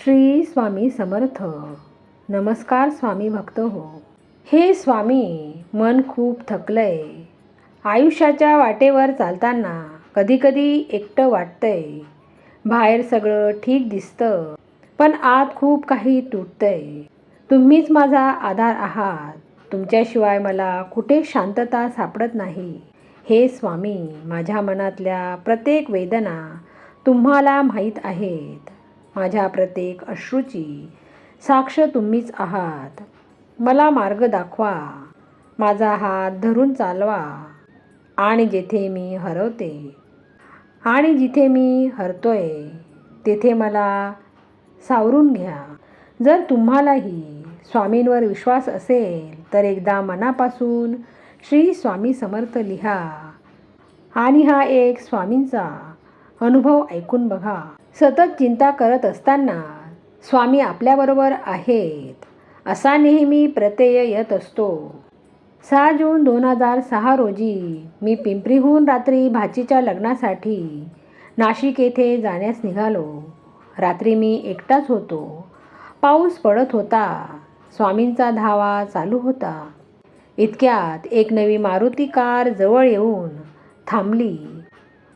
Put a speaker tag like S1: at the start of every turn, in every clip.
S1: श्री स्वामी समर्थ. नमस्कार स्वामी भक्त हो. हे स्वामी, मन खूप थकलंय. आयुष्याच्या वाटेवर चालताना कधीकधी एकटं वाटतंय. बाहेर सगळं ठीक दिसतं, पण आत खूप काही तुटतंय. तुम्हीच माझा आधार आहात. तुमच्याशिवाय मला कुठे शांतता सापडत नाही. हे स्वामी, माझ्या मनातल्या प्रत्येक वेदना तुम्हाला माहीत आहेत. माझ्या प्रत्येक अश्रूची साक्ष तुम्हीच आहात. मला मार्ग दाखवा, माझा हात धरून चालवा आणि जिथे मी हरवते आणि जिथे मी हरतोय तेथे मला सावरून घ्या. जर तुम्हालाही स्वामींवर विश्वास असेल तर एकदा मनापासून श्री स्वामी समर्थ लिहा आणि हा एक स्वामींचा अनुभव ऐकून बघा. सतत चिंता करत असताना स्वामी आपल्याबरोबर आहेत असा नेहमी प्रत्यय येत असतो. 6 जून 2006 रोजी मी पिंपरीहून रात्री भाचीच्या लग्नासाठी नाशिक येथे जाण्यास निघालो. रात्री मी एकटाच होतो. पाऊस पडत होता. स्वामींचा धावा चालू होता. इतक्यात एक नवी मारुती कार जवळ येऊन थांबली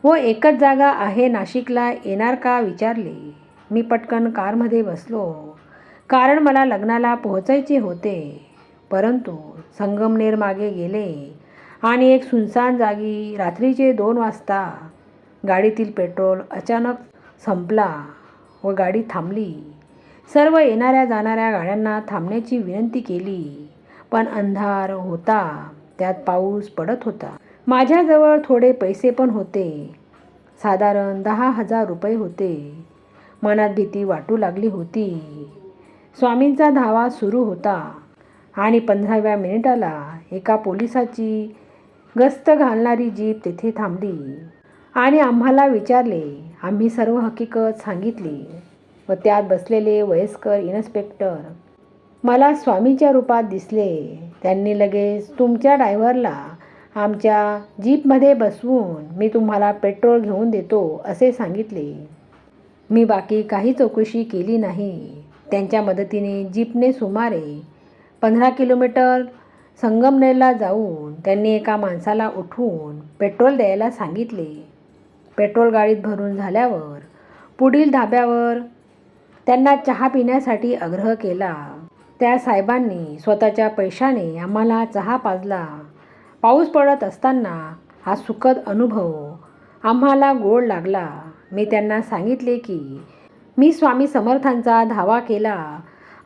S1: व एकच जागा आहे, नाशिकला येणार का विचारले. मी पटकन कारमध्ये बसलो, कारण मला लग्नाला पोहोचायचे होते. परंतु संगमनेर मागे गेले आणि एक सुनसान जागी रात्रीचे 2 वाजता गाडीतील पेट्रोल अचानक संपला व गाडी थांबली. सर्व येणाऱ्या जाणाऱ्या गाड्यांना थांबण्याची विनंती केली, पण अंधार होता, त्यात पाऊस पडत होता. माझ्याजवळ थोडे पैसे पण होते. साधारण 10,000 रुपये होते. मनात भीती वाटू लागली होती. स्वामींचा धावा सुरू होता आणि 15व्या मिनिटाला एका पोलिसाची गस्त घालणारी जीप तेथे थांबली आणि आम्हाला विचारले. आम्ही सर्व हकीकत सांगितली व त्यात बसलेले वयस्कर इन्स्पेक्टर मला स्वामीच्या रूपात दिसले. त्यांनी लगेच तुमच्या ड्रायव्हरला आमच्या जीपमध्ये बसवून मी तुम्हाला पेट्रोल घेऊन देतो असे सांगितले. मी बाकी काही चौकशी केली नाही. त्यांच्या मदतीने जीपने सुमारे 15 किलोमीटर संगमनेरला जाऊन त्यांनी एका माणसाला उठवून पेट्रोल द्यायला सांगितले. पेट्रोल गाडीत भरून झाल्यावर पुढील ढाब्यावर त्यांना चहा पिण्यासाठी आग्रह केला. त्या साहेबांनी स्वतःच्या पैशाने आम्हाला चहा पाजला. पाऊस पडत असताना हा सुखद अनुभव आम्हाला गोड लागला. मी त्यांना सांगितले की मी स्वामी समर्थांचा धावा केला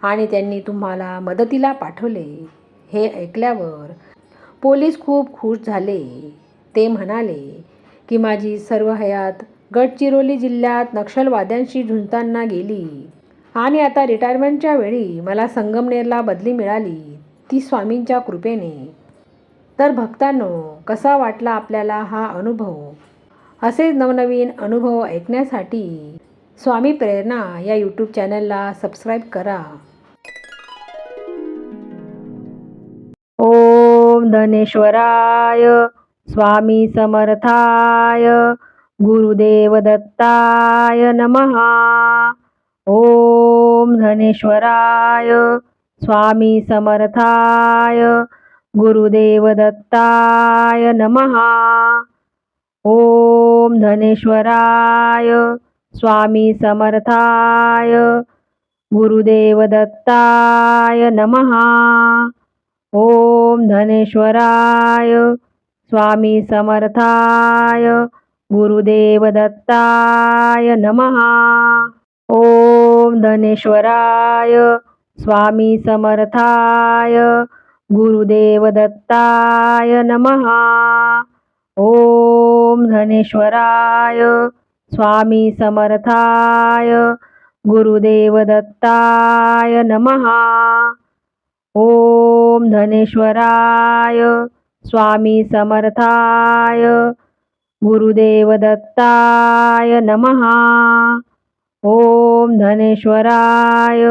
S1: आणि त्यांनी तुम्हाला मदतीला पाठवले. हे ऐकल्यावर पोलीस खूप खुश झाले. ते म्हणाले की माझी सर्व हयात गडचिरोली जिल्ह्यात नक्षलवाद्यांशी झुंजताना गेली आणि आता रिटायरमेंटच्या वेळी मला संगमनेरला बदली मिळाली, ती स्वामींच्या कृपेने. तर भक्तांनो, कसा वाटला आपल्याला हा अनुभव? असेच नवनवीन अनुभव ऐकण्यासाठी स्वामी प्रेरणा या यूट्यूब चॅनलला सबस्क्राईब करा. ओम धनेश्वराय स्वामी समर्थाय गुरुदेव दत्ताय नमः. ओम धनेश्वराय स्वामी समर्थाय गुरुदेव दत्ताय नमः. ओम धनेश्वराय स्वामी समर्थाय गुरुदेव दत्ताय नमः. ओम धनेश्वराय स्वामी समर्थाय गुरुदेव दत्ताय नमः. ओम धनेश्वराय स्वामी समर्थाय गुरुदेव दत्ताय नमः. ओम धनेश्वराय स्वामी समर्थाय गुरुदेव दत्ताय नमः. ओम धनेश्वराय स्वामी समर्थाय गुरुदेव दत्ताय नमः. ओम धनेश्वराय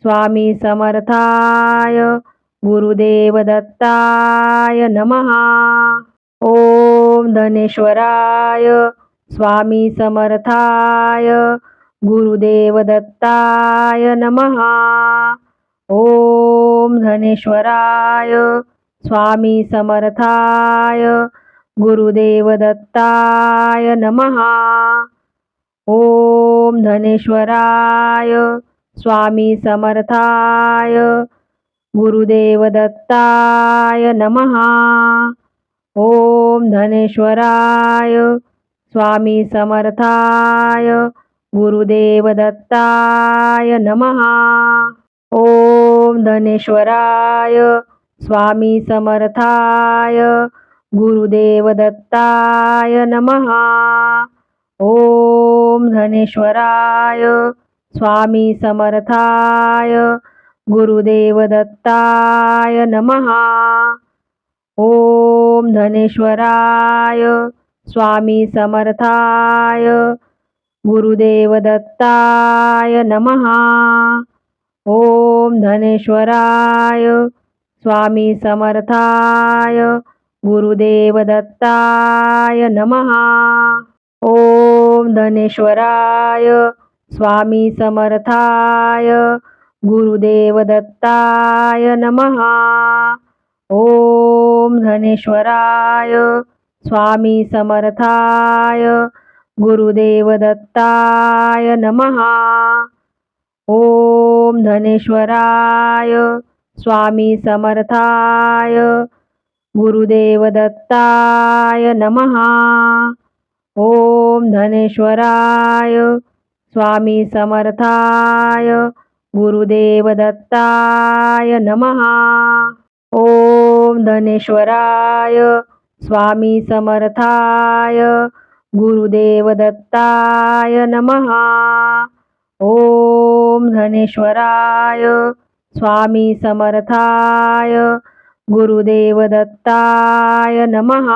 S1: स्वामी समर्थाय गुरुदेव दत्ताय नमः. ओम धनेश्वराय स्वामी समर्थाय गुरुदेव दत्ताय नमः. ओम धनेश्वराय स्वामी समर्थाय गुरुदेव दत्ताय नमः. ओम धनेश्वराय स्वामी समर्थाय गुरुदेव दत्ताय नमः. ओम धनेश्वराय स्वामी समर्थाय गुरुदेव दत्ताय नमः. ओम धनेश्वराय स्वामी समर्थाय गुरुदेव दत्ताय नमः. ओम धनेश्वराय स्वामी समर्थाय गुरुदेव दत्ताय नमः. ओम धनेश्वराय स्वामी समर्थाय गुरुदेव दत्ताय नमः. ओम धनेश्वराय स्वामी समर्थाय गुरुदेव दत्ताय नमः. ओम धनेश्वराय स्वामी समर्थाय गुरुदेव दत्ताय नमः. ओम धनेश्वराय स्वामी समर्थाय गुरुदेव दत्ताय नमः. ओम धनेश्वराय स्वामी समर्थाय गुरुदेव दत्ताय नमः. ओम धनेश्वराय स्वामी समर्थाय गुरुदेव दत्ताय नमः. ओम धनेश्वराय स्वामी समर्थाय गुरुदेव दत्ताय नमः. ओम धनेश्वराय स्वामी समर्थाय गुरुदेव दत्ताय नमः.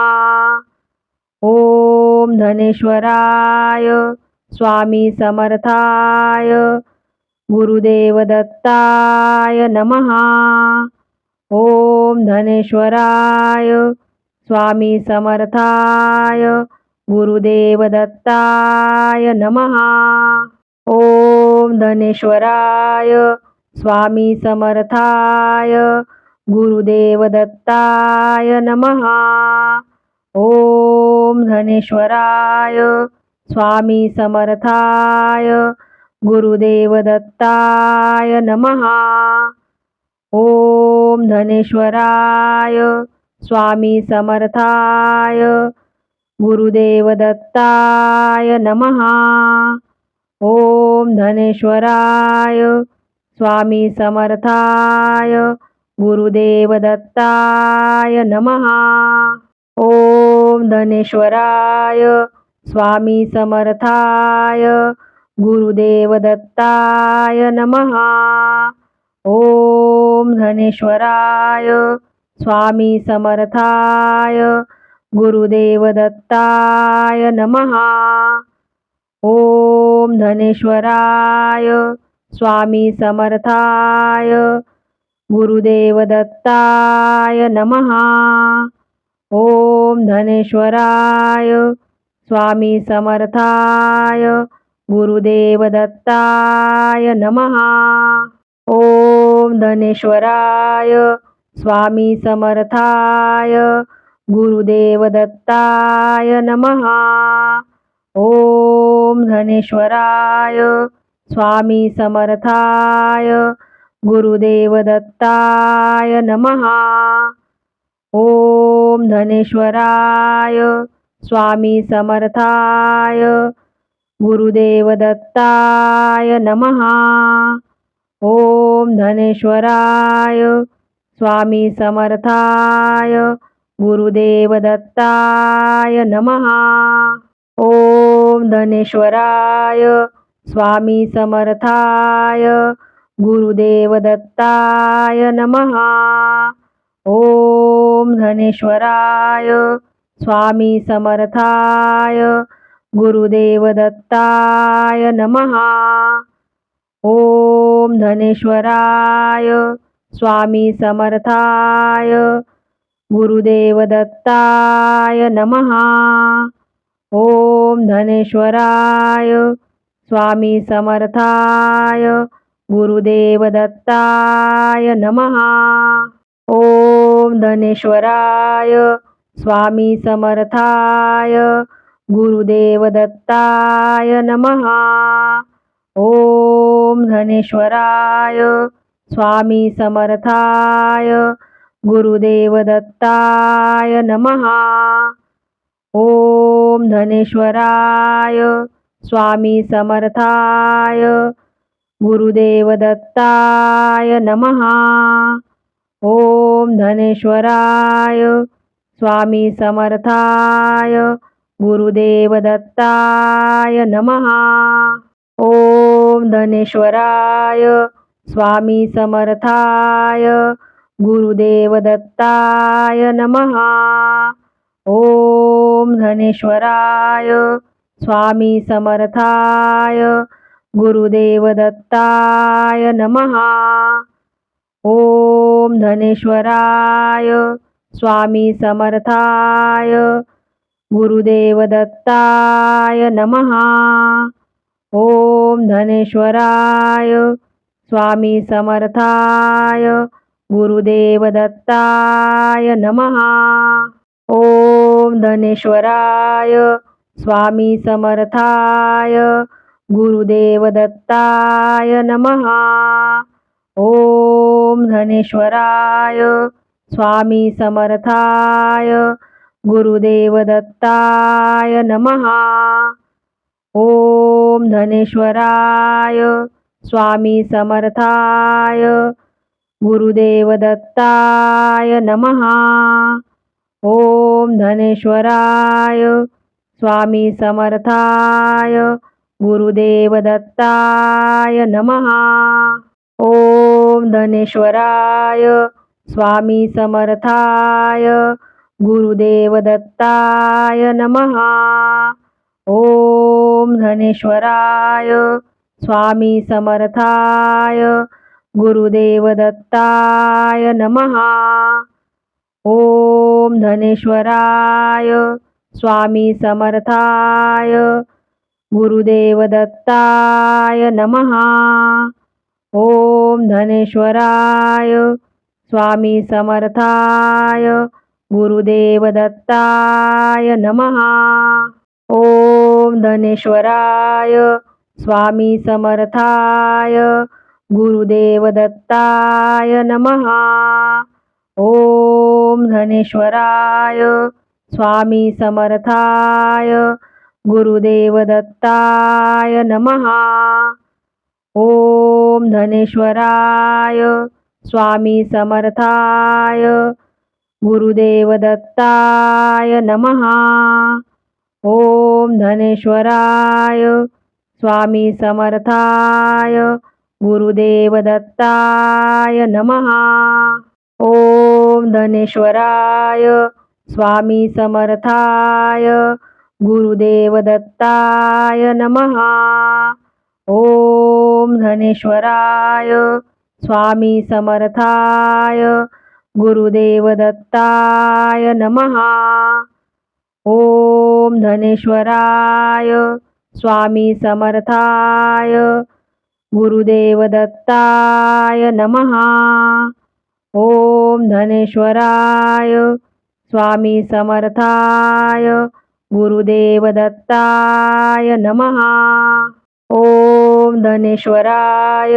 S1: ओम धनेश्वराय स्वामी समर्थाय गुरुदेव दत्ताय नमः. ओम धनेश्वराय स्वामी समर्थाय गुरुदेव दत्ताय नमः. ओम धनेश्वराय स्वामी समर्थाय गुरुदेव दत्ताय नमः. ओम धनेश्वराय स्वामी समर्थाय गुरुदेव दत्ताय नमः. ओम धनेश्वराय स्वामी समर्थाय गुरुदेव दत्ताय नमः. ओम धनेश्वराय स्वामी समर्थाय गुरुदेव दत्ताय नमः. ओम धनेश्वराय स्वामी समर्थाय गुरुदेव दत्ताय नमः. ओम धनेश्वराय स्वामी समर्थाय गुरुदेव दत्ताय नमः. ओम धनेश्वराय स्वामी समर्थाय गुरुदेव दत्ताय नमः. ओम धनेश्वराय स्वामी समर्थाय गुरुदेव दत्ताय नमः. ओम धनेश्वराय स्वामी समर्थाय गुरुदेव दत्ताय नमः. ओम धनेश्वराय स्वामी समर्थाय गुरुदेव दत्ताय नमः. ओम धनेश्वराय स्वामी समर्थाय गुरुदेव दत्ताय नमः. ओम धनेश्वराय स्वामी समर्थाय गुरुदेव दत्ताय नमः. ओम धनेश्वराय स्वामी समर्थाय गुरुदेव दत्ताय नमः. ओम धनेश्वराय स्वामी समर्थाय गुरुदेव दत्ताय नमः. ओम धनेश्वराय स्वामी समर्थाय गुरुदेव दत्ताय नमः. ओम धनेश्वराय स्वामी समर्थाय गुरुदेव दत्ताय नमः. ओम धनेश्वराय स्वामी समर्थाय गुरुदेव दत्ताय नमः. ओम धनेश्वराय स्वामी समर्थाय गुरुदेव दत्ताय नमः. ओम धनेश्वराय स्वामी समर्थाय गुरुदेव दत्ताय नमः. ओम धनेश्वराय स्वामी समर्थाय गुरुदेव दत्ताय नमः. ओम धनेश्वराय स्वामी समर्थाय गुरुदेव दत्ताय नमः. ओम धनेश्वराय स्वामी समर्थाय गुरुदेव दत्ताय नमः. ओम धनेश्वराय स्वामी समर्थाय गुरुदेव दत्ताय नमः. ओम धनेश्वराय स्वामी समर्थाय गुरुदेव दत्ताय नमः. ओम धनेश्वराय स्वामी समर्थाय गुरुदेव दत्ताय नमः. ओम धनेश्वराय स्वामी समर्थाय गुरुदेव दत्ताय नमः. ओम धनेश्वराय स्वामी समर्थाय गुरुदेव दत्ताय नमः. ओम धनेश्वराय स्वामी समर्थाय गुरुदेव दत्ताय नमः. ओम धनेश्वराय स्वामी समर्थाय गुरुदेव दत्ताय नमः. ओम धनेश्वराय स्वामी समर्थाय गुरुदेव दत्ताय नमः. ओम धनेश्वराय स्वामी समर्थाय गुरुदेव दत्ताय नमः. ओम धनेश्वराय स्वामी समर्थाय गुरुदेव दत्ताय नमः. ओम धनेश्वराय स्वामी समर्थाय गुरुदेव दत्ताय नमः. ओम धनेश्वराय स्वामी समर्थाय गुरुदेव दत्ताय नमः. ओम धनेश्वराय स्वामी समर्थाय गुरुदेव दत्ताय नमः. ओम धनेश्वराय स्वामी समर्थाय गुरुदेव दत्ताय नमः. ओम धनेश्वराय स्वामी समर्थाय गुरुदेव दत्ताय नमः. ओम धनेश्वराय स्वामी समर्थाय गुरुदेव दत्ताय नमः. ओम धनेश्वराय स्वामी समर्थाय गुरुदेव दत्ताय नमः. ओम धनेश्वराय स्वामी समर्थाय गुरुदेव दत्ताय नमः. ओम धनेश्वराय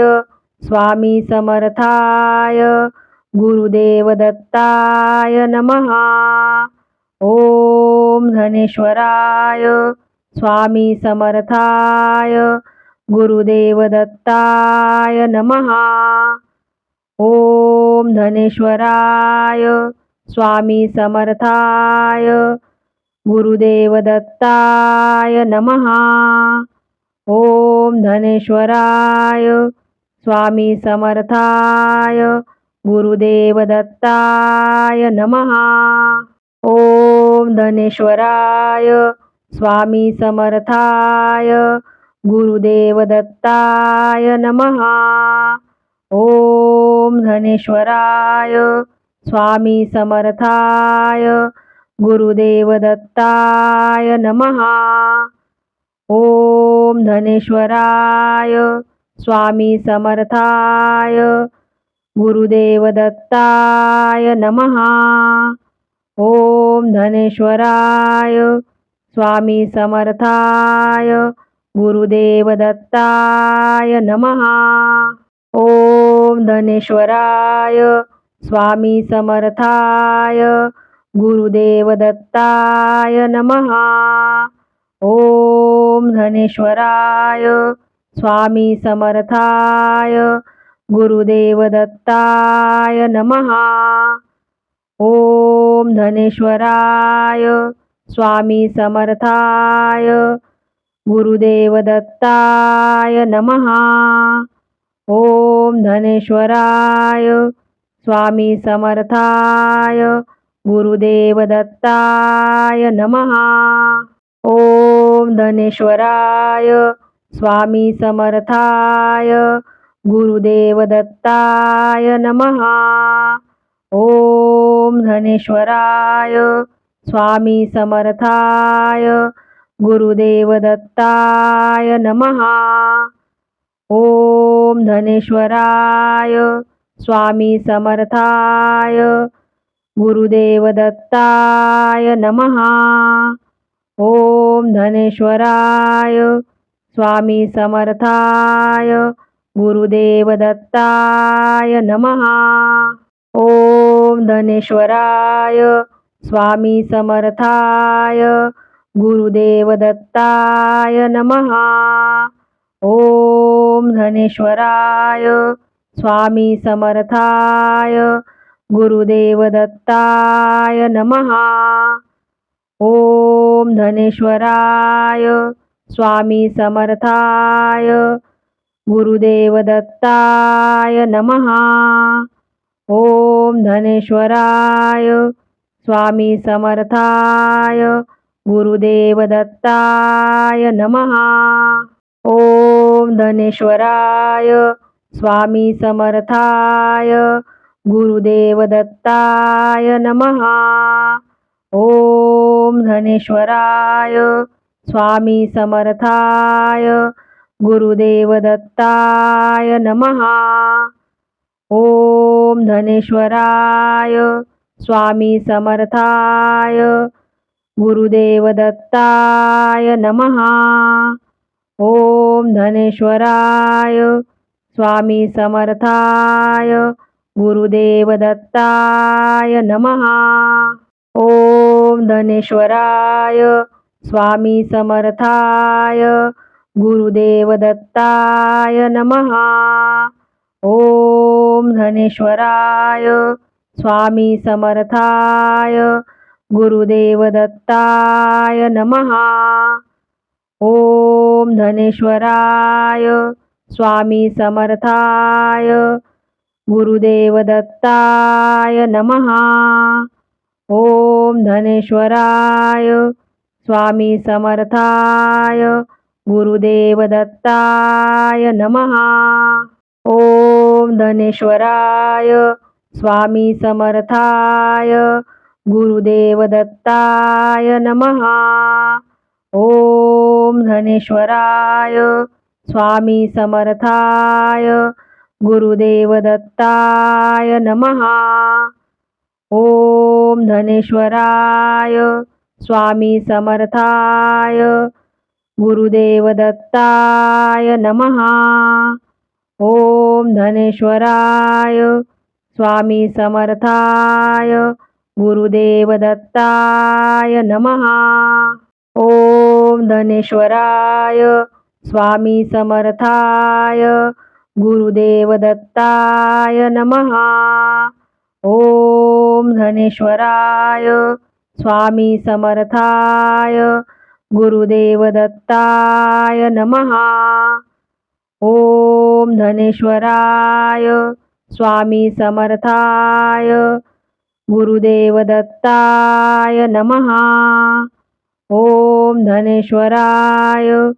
S1: स्वामी समर्थाय गुरुदेव दत्ताय नमः. ओम धनेश्वराय स्वामी समर्थाय गुरुदेव दत्ताय नमः. ओम धनेश्वराय स्वामी समर्थाय गुरुदेव दत्ताय नमः. ओम धनेश्वराय स्वामी समर्थाय गुरुदेव दत्ताय नमः. ओम धनेश्वराय स्वामी समर्थाय गुरुदेव दत्ताय नमः. ओम धनेश्वराय स्वामी समर्थाय गुरुदेव दत्ताय नमः. ओम धनेश्वराय स्वामी समर्थाय गुरुदेव दत्ताय नमः. ओम धनेश्वराय स्वामी समर्थाय गुरुदेव दत्ताय नमः. ओम धनेश्वराय स्वामी समर्थाय गुरुदेव दत्ताय नमः. ओम धनेश्वराय स्वामी समर्थाय गुरुदेव दत्ताय नमः. ओम धनेश्वराय स्वामी समर्थाय गुरुदेव दत्ताय नमः. ओम धनेश्वराय स्वामी समर्थाय गुरुदेव दत्ताय नमः. ओम धनेश्वराय स्वामी समर्थाय गुरुदेव दत्ताय नमः. ओम धनेश्वराय स्वामी समर्थाय गुरुदेव दत्ताय नमः. ओम धनेश्वराय स्वामी समर्थाय गुरुदेव दत्ताय नमः. ओम धनेश्वराय स्वामी समर्थाय गुरुदेव दत्ताय नमः. ओम धनेश्वराय स्वामी समर्थाय गुरुदेव दत्ताय नमः. ओम धनेश्वराय स्वामी समर्थाय गुरुदेव दत्ताय नमः. ओम धनेश्वराय स्वामी समर्थाय गुरुदेव दत्ताय नमः. ओम धनेश्वराय स्वामी समर्थाय गुरुदेव दत्ताय नमः. ओम धनेश्वराय स्वामी समर्थाय गुरुदेव दत्ताय नमः. ओम धनेश्वराय स्वामी समर्थाय गुरुदेव दत्ताय नमः. ओम धनेश्वराय स्वामी समर्थाय गुरुदेव दत्ताय नमः. ओम धनेश्वराय स्वामी समर्थाय गुरुदेव दत्ताय नमः. ओम धनेश्वराय स्वामी समर्थाय गुरुदेव दत्ताय नमः. ओम धनेश्वराय स्वामी समर्थाय गुरुदेव दत्ताय नमः. ओम धनेश्वराय स्वामी समर्थाय गुरुदेव दत्ताय नमः. ओम धनेश्वराय स्वामी समर्थाय गुरुदेव दत्ताय नमः. ओम धनेश्वराय स्वामी समर्थाय गुरुदेव दत्ताय नमः. ओम धनेश्वराय स्वामी समर्थाय गुरुदेव दत्ताय नमः. ओम धनेश्वराय स्वामी समर्थाय गुरुदेव दत्ताय नमः. ओम धनेश्वराय स्वामी समर्थाय गुरुदेव दत्ताय नमः. ओम धनेश्वराय स्वामी समर्थाय गुरुदेव दत्ताय नमः. ओम धनेश्वराय स्वामी समर्थाय गुरुदेव दत्ताय नमः. ओम धनेश्वराय स्वामी समर्थाय गुरुदेव दत्ताय नमः. ओम धनेश्वराय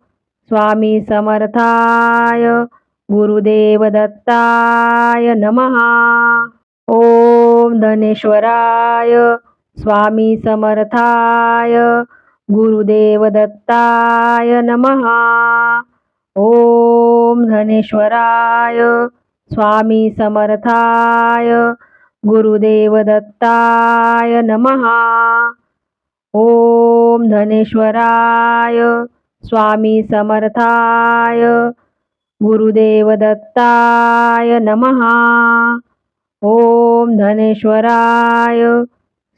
S1: स्वामी समर्थाय गुरुदेव दत्ताय नमः. ओम धनेश्वराय स्वामी समर्थाय गुरुदेव दत्ताय नमः. ओम धनेश्वराय स्वामी समर्थाय गुरुदेव दत्ताय नमः. ओम धनेश्वराय स्वामी समर्थाय गुरुदेव दत्ताय नमः. ओम धनेश्वराय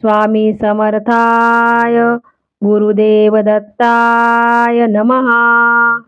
S1: स्वामी समर्थाय गुरुदेव दत्ताय नमः.